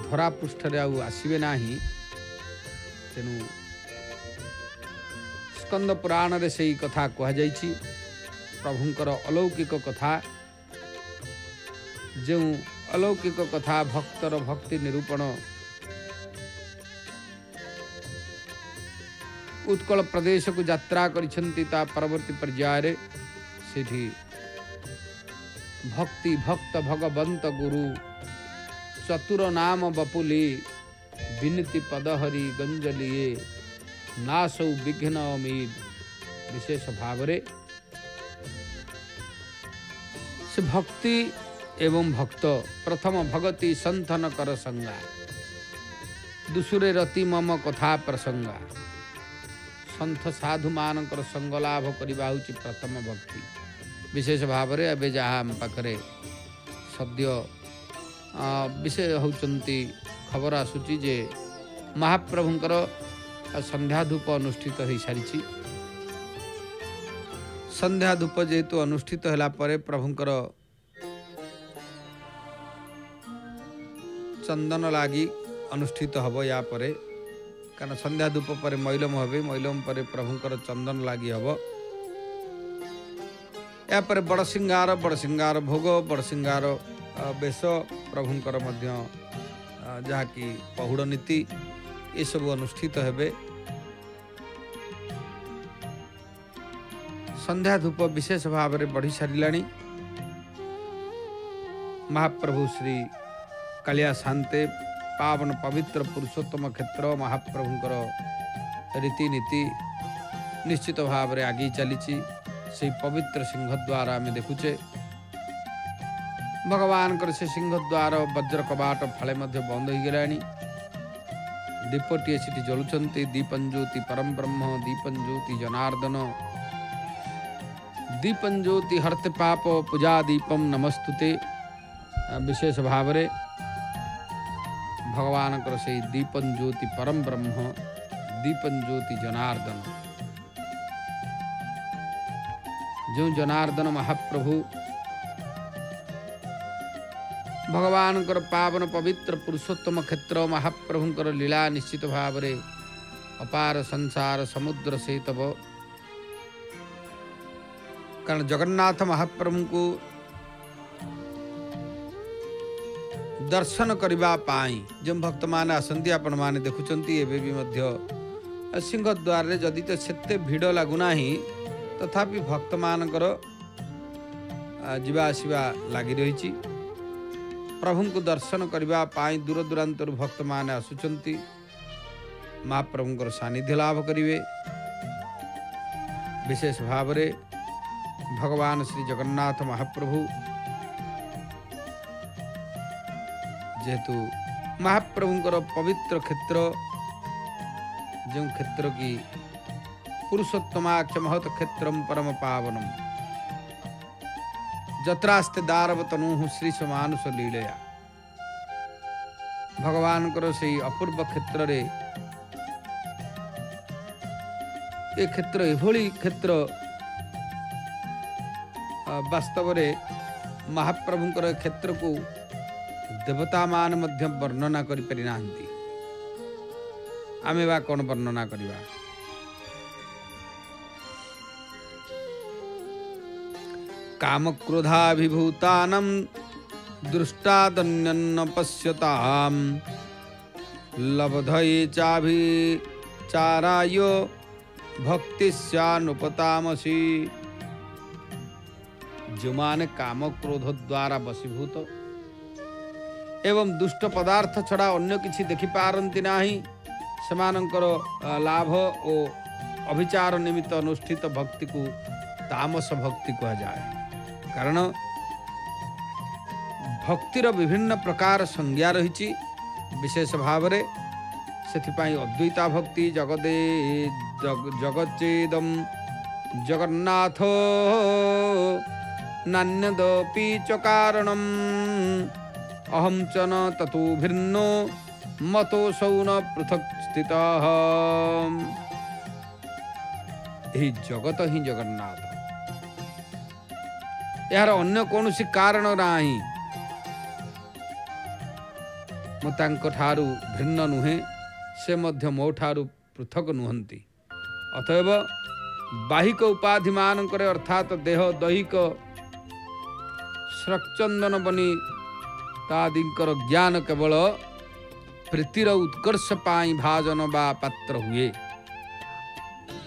[SPEAKER 1] धरा पृष्ठ रे आसबे नाही तेणु स्कंद पुराण रे से कथा कह जाइछि प्रभुंकर अलौकिक कथा जो अलौकिक कथा भक्तर भक्ति निरूपण उत्कल प्रदेश को यात्रा करिसेंती ता परवर्ती पर्याय सेठी भक्ति भक्त भगवंत गुरु चतुर नाम बपुली विनती पदहरि गंजलिए नासौ विघ्न अमीद विशेष भाव से भक्ति एवं भक्त प्रथम भगति संथन कर संगा दुसुरे रति मम कथा प्रसंगा संथ साधु मानकर संग लाभ करवा होची प्रथम भक्ति विशेष भाव में एवं जहाँ आम पाखे सद्य विषय होती खबर आसूची जे महाप्रभुंकर संध्या धूप अनुष्ठित हो सारी संध्या धूप जेहेतु अनुष्ठित होला परे प्रभुंकर चंदन लागी अनुष्ठित हब या परे कारण संध्या धूप पर मैलम हे मैलम पर प्रभुंकर चंदन लगी हम या पर बड़ सिंगार भोग बड़ सिंगार बेश प्रभुंकर जहाँकि पहुड़ नीति ये सब अनुष्ठित हेबे। संध्या धूप विशेष भाव में बढ़ी सारिलाणी। महाप्रभु श्री कालिया शांते पावन पवित्र पुरुषोत्तम क्षेत्र महाप्रभुंकर रीतिनीति निश्चित भाव में आगे चली से पवित्र सिंहद्वार आम देखुचे भगवान से सिंहद्वार वज्र कबाट फाले बंद हो गला दीपटीए सीटी जलुंट दीपंज्योति परम ब्रह्म दीपंज्योति जनार्दन दीपंज्योति हर्ते पाप पूजा दीपम नमस्तुते विशेष भाव में भगवान से दीपन ज्योति परम ब्रह्म दीपन ज्योति जनार्दन जो जनार्दन महाप्रभु भगवान पावन पवित्र पुरुषोत्तम क्षेत्र महाप्रभुंकर लीला निश्चित भाव में अपार संसार समुद्र से तब कारण जगन्नाथ महाप्रभु को दर्शन करबा पाई जो भक्त मान आसंती आपण माने देखुचंती एबे भी मध्य सिंहद्वार रे जदि तो सेते भिड़ लागुना ही तथापि भक्त मानकर जीवा आसीबा लागी रही प्रभु को दर्शन करबा पाई दूर दूरांतर भक्त माने आसुचंती महाप्रभुंकर सानिध्य लाभ करिवे। विशेष भाव रे भगवान श्री जगन्नाथ महाप्रभु जेहेतु महाप्रभुंकर पवित्र क्षेत्र जो क्षेत्र की पुरुषोत्तमाक्ष महत क्षेत्र परम पावनम जत्रास्ते दारव तनु श्री समानुष लीलया भगवान से अपूर्व क्षेत्र रे ए क्षेत्र एभली क्षेत्र वास्तव रे महाप्रभुंकर क्षेत्र को देवता मान मध्य वर्णना करि पारि नाहंती आमे बा कोन वर्णना करिबा। काम क्रोधाभिभूतानं दृष्टादन्यन्न पश्यताम लब्धये चाभिचाराय भक्तिस्यानुपतामसि जो माने काम क्रोध द्वारा वशीभूत एवं दुष्ट पदार्थ छड़ा अन्य किछि देखि पारंती नाही समानंकर लाभ और अभिचार निमित्त अनुष्ठित भक्ति को तामस भक्ति कहा जाए। कारण भक्तिर विभिन्न प्रकार संज्ञा रही विशेष भाव में से अद्वैता भक्ति जगदे जगच्चेदम जगन्नाथ नान्यदपि च कारणम अहम च न ततो भिन्नो मतोऽसौ न पृथक स्थितः। यही जगत ही जगन्नाथ यार अन्य कौन सी कारण नाही ठारू भिन्न नुहे से मध्य मो ठारू पृथक नुहंती। अतएव बाहिक उपाधि मानकर अर्थात देह दैहिक स्रक्चंदन बनी तादिंकर ज्ञान केवल प्रीतिर उत्कर्ष पाई भाजन बा पात्र हुए।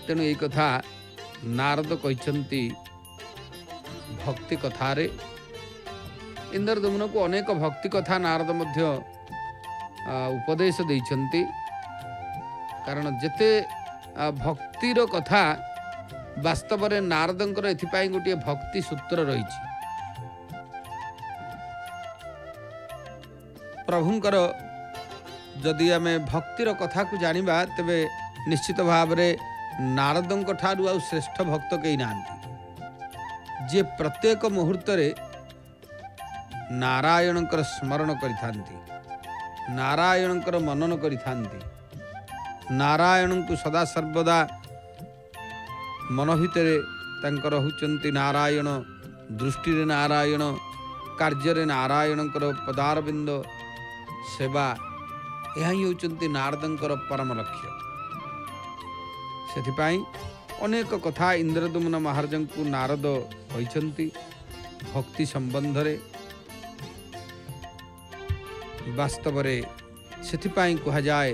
[SPEAKER 1] तेणु ये कथा नारद कहते भक्ति कथारे इंद्रदमन को अनेक भक्ति कथा नारद मध्य उपदेश देइछन्ति। कारण जेते भक्तिर कथा वास्तव में नारदंकर एथिपाई गोटे भक्ति सूत्र रही। प्रभुंकर जदि आम भक्तिर कथा को जानिबा तेबे निश्चित भाव रे नारदंक ठारू आ श्रेष्ठ भक्त कई नांती जे प्रत्येक मुहूर्त रे नारायणंकर स्मरण करिथांती, नारायणंकर मनन करिथांती, नारायण को सदा सर्वदा मन भितरे तांकर होचंती नारायण, दृष्टि रे नारायण, कार्य रे नारायणंकर पदारविंद सेवा यह ही होचंती नारदंकर परम लक्ष्य। सेथिपाई अनेक कथा इंद्रदमन महाराज को नारद कहते भक्ति संबंध रे। वास्तव रे सेथिपाई कहा जाए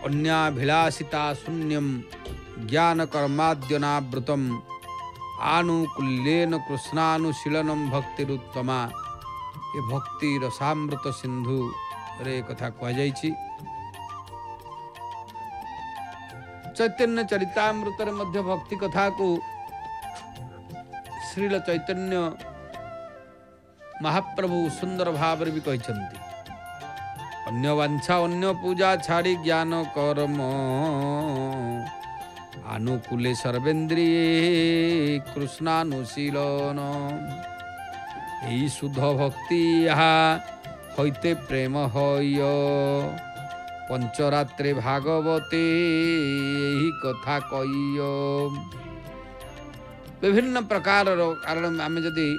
[SPEAKER 1] अन्याभिलाषिता शून्यम ज्ञान कर्माद्यनावृतम आनुकूल्येन कृष्णानुशीलनम भक्तिरुत्तमा। ये भक्ति रसामृत सिंधु रे कथा कह जाइछि। चैतन्य चरितामृत मध्य भक्ति कथा को श्रील चैतन्य महाप्रभु सुंदर भाव भी कहते अन्य वांछा अन्य पूजा छाड़ी ज्ञान कर्म अनुकूले सर्वेन्द्रिये कृष्णानुशीलन। यही शुद्ध भक्ति यहाँ होते प्रेम होय पंचरात्रे भागवते यही कथा कहिय। विभिन्न प्रकार कारण आम जदि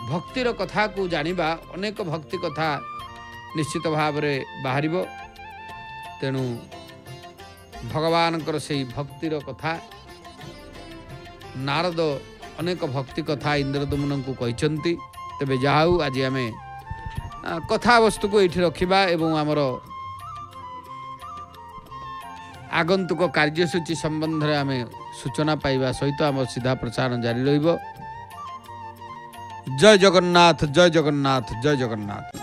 [SPEAKER 1] भक्तिर कथा को जानिबा अनेक भक्ति कथा निश्चित भाव रे बाहरिब। तेणु भगवानकर से भक्तिर कथा नारद अनेक भक्ति कथा इंद्रदमन को कहते। तेबे जाऊ आज आम कथा वस्तु को ये रखा एवं आमर आगंतुक कार्यसूची संबंध में आम सूचना पाइबा सहित आम सीधा प्रसारण जारी रहिबो। जय जगन्नाथ, जय जगन्नाथ, जय जगन्नाथ।